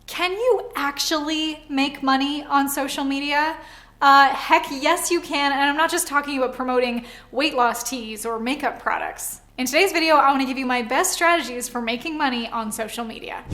Can you actually make money on social media? Heck yes you can, and I'm not just talking about promoting weight loss teas or makeup products. In today's video, I want to give you my best strategies for making money on social media.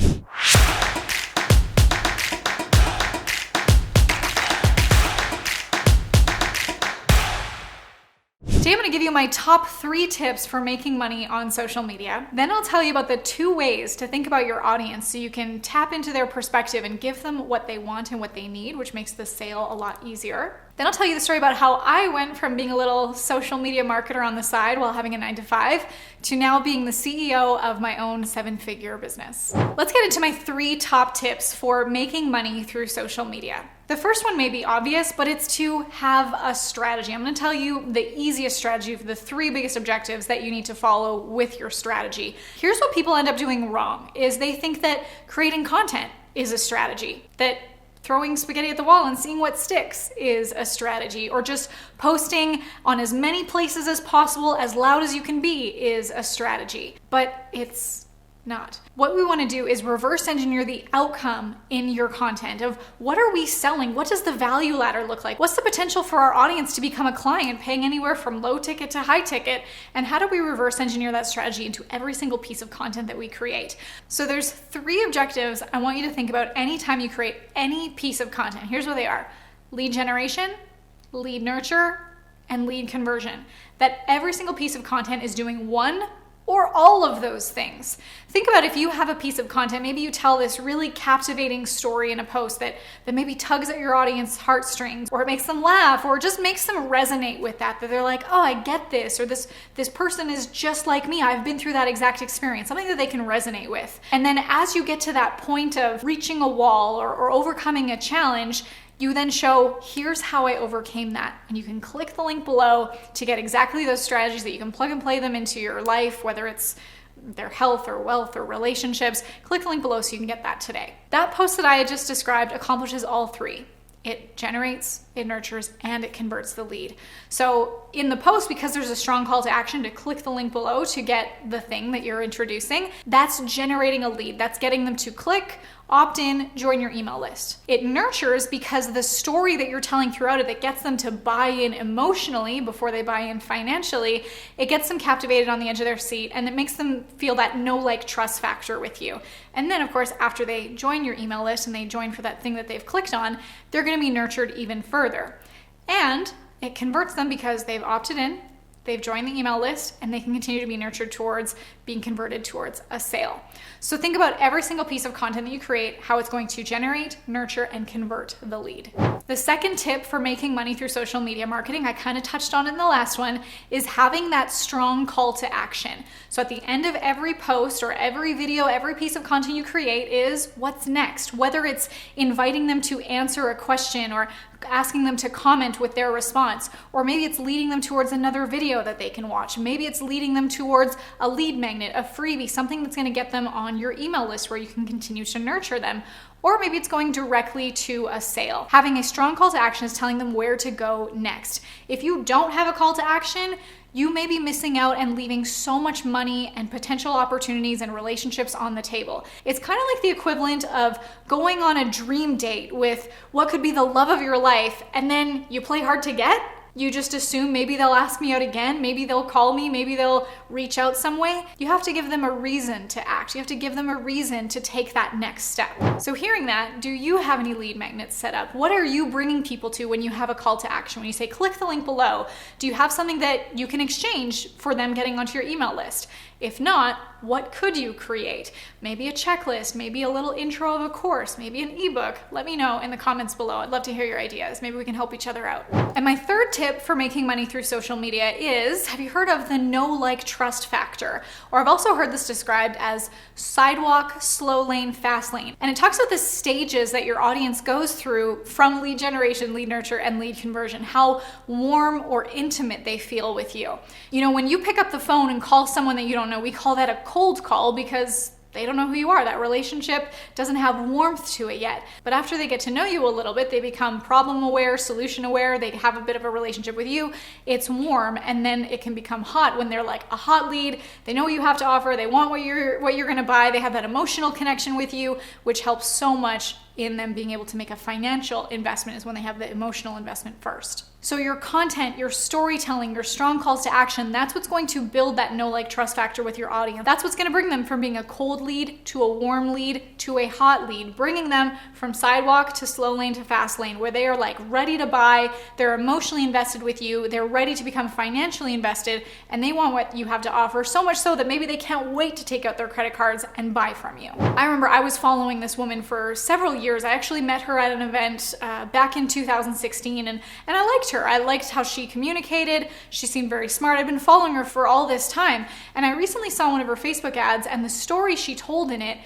Today I'm going to give you my top 3 tips for making money on social media. Then I'll tell you about the 2 ways to think about your audience so you can tap into their perspective and give them what they want and what they need, which makes the sale a lot easier. Then I'll tell you the story about how I went from being a little social media marketer on the side while having a 9-to-5 to now being the CEO of my own 7-figure business. Let's get into my 3 top tips for making money through social media. The first one may be obvious, but it's to have a strategy. I'm going to tell you the easiest strategy for the 3 biggest objectives that you need to follow with your strategy. Here's what people end up doing wrong, is they think that creating content is a strategy, that throwing spaghetti at the wall and seeing what sticks is a strategy, or just posting on as many places as possible, as loud as you can be, is a strategy. But it's not. What we want to do is reverse engineer the outcome in your content of what are we selling? What does the value ladder look like? What's the potential for our audience to become a client paying anywhere from low ticket to high ticket? And how do we reverse engineer that strategy into every single piece of content that we create? So there's 3 objectives I want you to think about anytime you create any piece of content. Here's what they are: lead generation, lead nurture, and lead conversion. That every single piece of content is doing one or all of those things. Think about if you have a piece of content, maybe you tell this really captivating story in a post that maybe tugs at your audience heartstrings, or it makes them laugh, or just makes them resonate with that they're like, oh, I get this, or this person is just like me. I've been through that exact experience, something that they can resonate with. And then as you get to that point of reaching a wall or overcoming a challenge, you then show, here's how I overcame that. And you can click the link below to get exactly those strategies that you can plug and play them into your life, whether it's their health or wealth or relationships. Click the link below so you can get that today. That post that I had just described accomplishes all 3. It generates, it nurtures, and it converts the lead. So in the post, because there's a strong call to action to click the link below to get the thing that you're introducing, that's generating a lead. That's getting them to click, opt in, join your email list. It nurtures because the story that you're telling throughout it that gets them to buy in emotionally before they buy in financially, it gets them captivated on the edge of their seat, and it makes them feel that know, like, trust factor with you. And then of course, after they join your email list and they join for that thing that they've clicked on, they're going to be nurtured even further. And it converts them because they've opted in, they've joined the email list, and they can continue to be nurtured towards being converted towards a sale. So think about every single piece of content that you create, how it's going to generate, nurture, and convert the lead. The second tip for making money through social media marketing, I kind of touched on in the last one, is having that strong call to action. So at the end of every post or every video, every piece of content you create is what's next. Whether it's inviting them to answer a question or asking them to comment with their response, or maybe it's leading them towards another video that they can watch. Maybe it's leading them towards a lead magnet, a freebie, something that's going to get them on your email list where you can continue to nurture them. Or maybe it's going directly to a sale. Having a strong call to action is telling them where to go next. If you don't have a call to action, you may be missing out and leaving so much money and potential opportunities and relationships on the table. It's kind of like the equivalent of going on a dream date with what could be the love of your life, and then you play hard to get. You just assume maybe they'll ask me out again, maybe they'll call me, maybe they'll reach out some way. You have to give them a reason to act. You have to give them a reason to take that next step. So hearing that, do you have any lead magnets set up? What are you bringing people to when you have a call to action? When you say click the link below, do you have something that you can exchange for them getting onto your email list? If not, what could you create? Maybe a checklist, maybe a little intro of a course, maybe an ebook. Let me know in the comments below. I'd love to hear your ideas. Maybe we can help each other out. And my third tip for making money through social media is, have you heard of the know, like, trust factor? Or I've also heard this described as sidewalk, slow lane, fast lane. And it talks about the stages that your audience goes through from lead generation, lead nurture, and lead conversion, how warm or intimate they feel with you. You know, when you pick up the phone and call someone that you don't know, we call that a cold call because They don't know who you are. That relationship doesn't have warmth to it yet. But after they get to know you a little bit, they become problem aware, solution aware, they have a bit of a relationship with you, it's warm, and then it can become hot when they're like a hot lead. They know what you have to offer, they want what you're gonna buy, they have that emotional connection with you, which helps so much in them being able to make a financial investment is when they have the emotional investment first. So your content, your storytelling, your strong calls to action, that's what's going to build that know, like, trust factor with your audience. That's what's going to bring them from being a cold lead to a warm lead to a hot lead, bringing them from sidewalk to slow lane to fast lane, where they are like ready to buy, they're emotionally invested with you, they're ready to become financially invested, and they want what you have to offer, so much so that maybe they can't wait to take out their credit cards and buy from you. I remember I was following this woman for several years. I actually met her at an event back in 2016, and I liked her. I liked how she communicated. She seemed very smart. I've been following her for all this time, and I recently saw one of her Facebook ads, and the story she told in it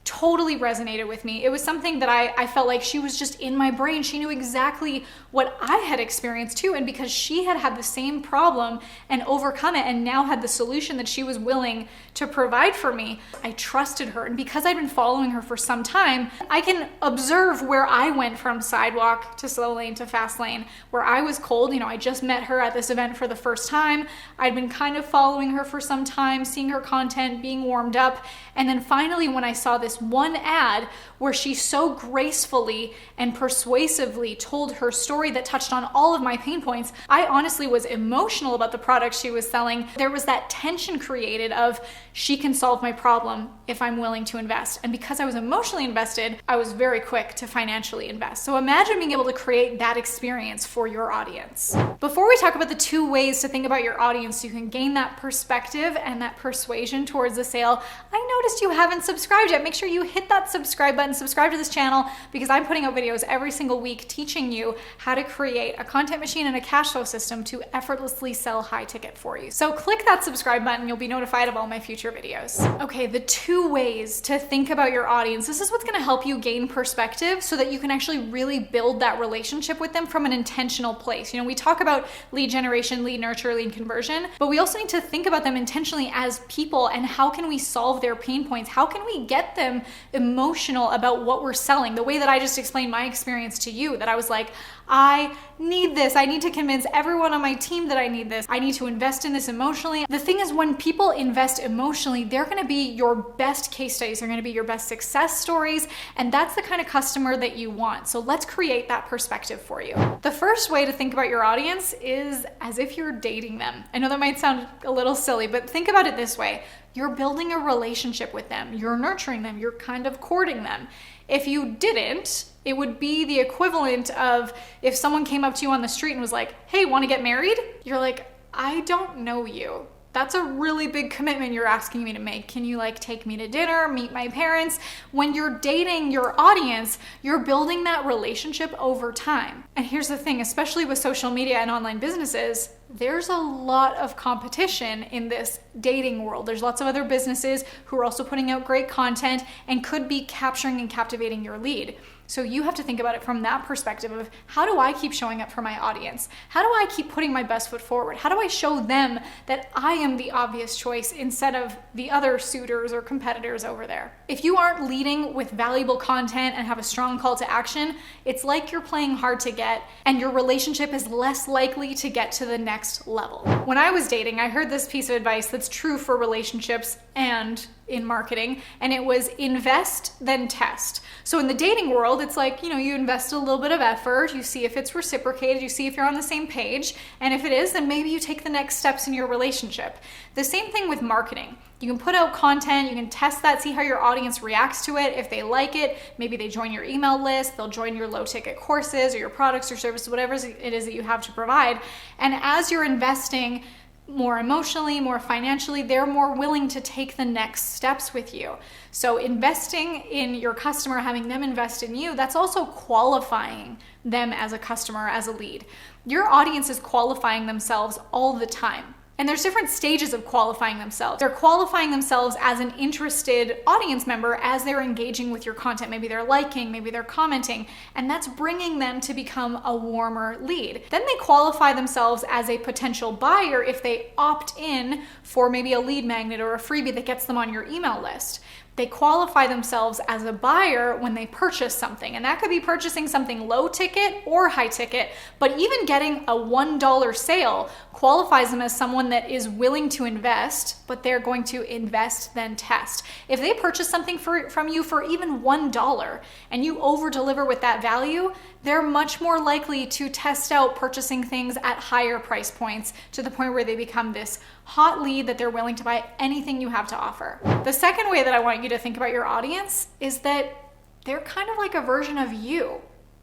totally resonated with me. It was something that I felt like she was just in my brain. She knew exactly what I had experienced too, and because she had had the same problem and overcome it and now had the solution that she was willing to provide for me, I trusted her. And because I'd been following her for some time, I can observe where I went from sidewalk to slow lane to fast lane, where I was cold. I just met her at this event for the first time. I'd been kind of following her for some time, seeing her content, being warmed up. And then finally, when I saw this one ad where she so gracefully and persuasively told her story that touched on all of my pain points, I honestly was emotional about the product she was selling. There was that tension created of, she can solve my problem if I'm willing to invest. And because I was emotionally invested, I was very quick to financially invest. So imagine being able to create that experience for your audience. Before we talk about the 2 ways to think about your audience so you can gain that perspective and that persuasion towards the sale, I noticed you haven't subscribed yet. Make sure you hit that subscribe button, subscribe to this channel, because I'm putting out videos every single week teaching you how to create a content machine and a cash flow system to effortlessly sell high ticket for you. So click that subscribe button, you'll be notified of all my future videos. Okay, the 2 ways to think about your audience. This is what's gonna help you gain perspective so that you can actually really build that relationship with them from an intentional place. We talk about lead generation, lead nurture, lead conversion, but we also need to think about them intentionally as people, and how can we solve their pain points? How can we get them emotional about what we're selling? The way that I just explained my experience to you, that I was like, I need this. I need to convince everyone on my team that I need this. I need to invest in this emotionally. The thing is, when people invest emotionally, they're gonna be your best case studies. They're gonna be your best success stories. And that's the kind of customer that you want. So let's create that perspective for you. The first way to think about your audience is as if you're dating them. I know that might sound a little silly, but think about it this way. You're building a relationship with them. You're nurturing them. You're kind of courting them. If you didn't, it would be the equivalent of if someone came up to you on the street and was like, hey, want to get married? You're like, I don't know you. That's a really big commitment you're asking me to make. Can you take me to dinner, meet my parents? When you're dating your audience, you're building that relationship over time. And here's the thing, especially with social media and online businesses, there's a lot of competition in this dating world. There's lots of other businesses who are also putting out great content and could be capturing and captivating your lead. So you have to think about it from that perspective of, how do I keep showing up for my audience? How do I keep putting my best foot forward? How do I show them that I am the obvious choice instead of the other suitors or competitors over there? If you aren't leading with valuable content and have a strong call to action, it's like you're playing hard to get, and your relationship is less likely to get to the next level. When I was dating, I heard this piece of advice that's true for relationships and in marketing, and it was invest, then test. So in the dating world, it's like, you invest a little bit of effort, you see if it's reciprocated, you see if you're on the same page, and if it is, then maybe you take the next steps in your relationship. The same thing with marketing. You can put out content, you can test that, see how your audience reacts to it. If they like it, maybe they join your email list, they'll join your low ticket courses or your products or services, whatever it is that you have to provide. And as you're investing more emotionally, more financially, they're more willing to take the next steps with you. So investing in your customer, having them invest in you, that's also qualifying them as a customer, as a lead. Your audience is qualifying themselves all the time. And there's different stages of qualifying themselves. They're qualifying themselves as an interested audience member as they're engaging with your content. Maybe they're liking, maybe they're commenting, and that's bringing them to become a warmer lead. Then they qualify themselves as a potential buyer if they opt in for maybe a lead magnet or a freebie that gets them on your email list. they qualify themselves as a buyer when they purchase something. And that could be purchasing something low ticket or high ticket, but even getting a $1 sale qualifies them as someone that is willing to invest, but they're going to invest then test. If they purchase something from you for even $1 and you over deliver with that value, they're much more likely to test out purchasing things at higher price points to the point where they become this hot lead that they're willing to buy anything you have to offer. The second way that I want you to think about your audience is that they're kind of like a version of you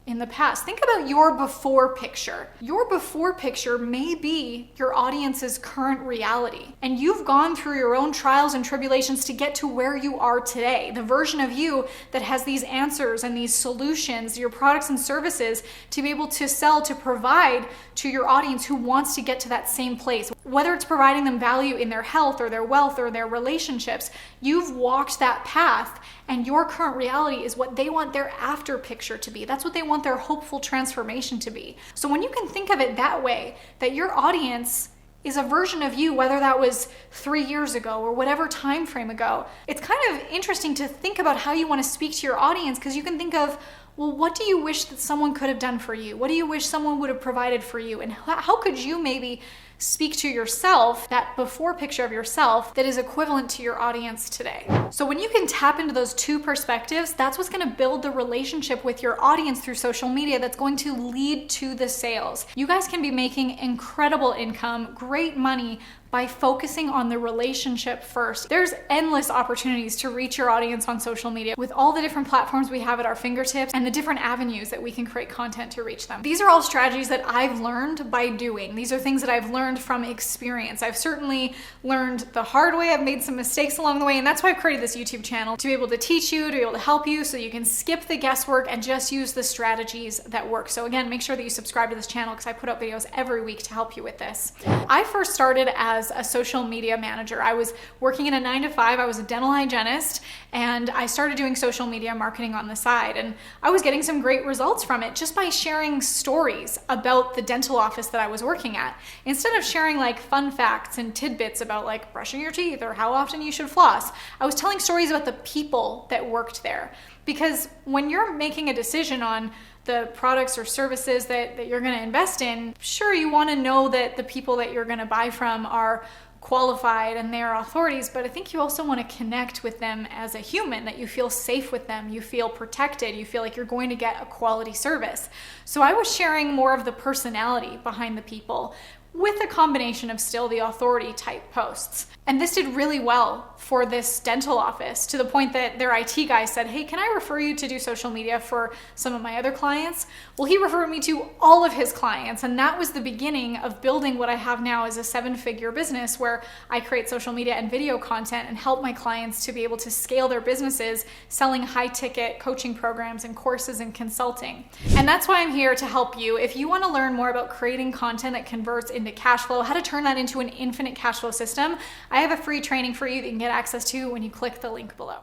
in the past. Think about your before picture. Your before picture may be your audience's current reality. And you've gone through your own trials and tribulations to get to where you are today. The version of you that has these answers and these solutions, your products and services to be able to sell, to provide to your audience who wants to get to that same place. Whether it's providing them value in their health or their wealth or their relationships, you've walked that path, and your current reality is what they want their after picture to be. That's what they want their hopeful transformation to be. So when you can think of it that way, that your audience is a version of you, whether that was 3 years ago or whatever time frame ago, it's kind of interesting to think about how you want to speak to your audience, because you can think of, well, what do you wish that someone could have done for you? What do you wish someone would have provided for you? And how could you maybe speak to yourself, that before picture of yourself that is equivalent to your audience today? So when you can tap into those two perspectives, that's what's going to build the relationship with your audience through social media that's going to lead to the sales. You guys can be making incredible income, great money, by focusing on the relationship first. There's endless opportunities to reach your audience on social media with all the different platforms we have at our fingertips and the different avenues that we can create content to reach them. These are all strategies that I've learned by doing. These are things that I've learned from experience. I've certainly learned the hard way. I've made some mistakes along the way, and that's why I've created this YouTube channel, to be able to teach you, to be able to help you so you can skip the guesswork and just use the strategies that work. So again, make sure that you subscribe to this channel because I put out videos every week to help you with this. I first started as a social media manager. I was working in a 9-to-5. I was a dental hygienist, and I started doing social media marketing on the side. And I was getting some great results from it just by sharing stories about the dental office that I was working at. Instead of sharing like fun facts and tidbits about like brushing your teeth or how often you should floss, I was telling stories about the people that worked there. Because when you're making a decision on the products or services that you're going to invest in, sure, you want to know that the people that you're going to buy from are qualified and they are authorities, but I think you also want to connect with them as a human, that you feel safe with them, you feel protected, you feel like you're going to get a quality service. So I was sharing more of the personality behind the people with a combination of still the authority type posts. And this did really well for this dental office, to the point that their IT guy said, hey, can I refer you to do social media for some of my other clients? Well, he referred me to all of his clients, and that was the beginning of building what I have now as a 7-figure business, where I create social media and video content and help my clients to be able to scale their businesses, selling high-ticket coaching programs and courses and consulting. And that's why I'm here to help you. If you want to learn more about creating content that converts into cash flow, how to turn that into an infinite cash flow system, I have a free training for you that you can get access to when you click the link below.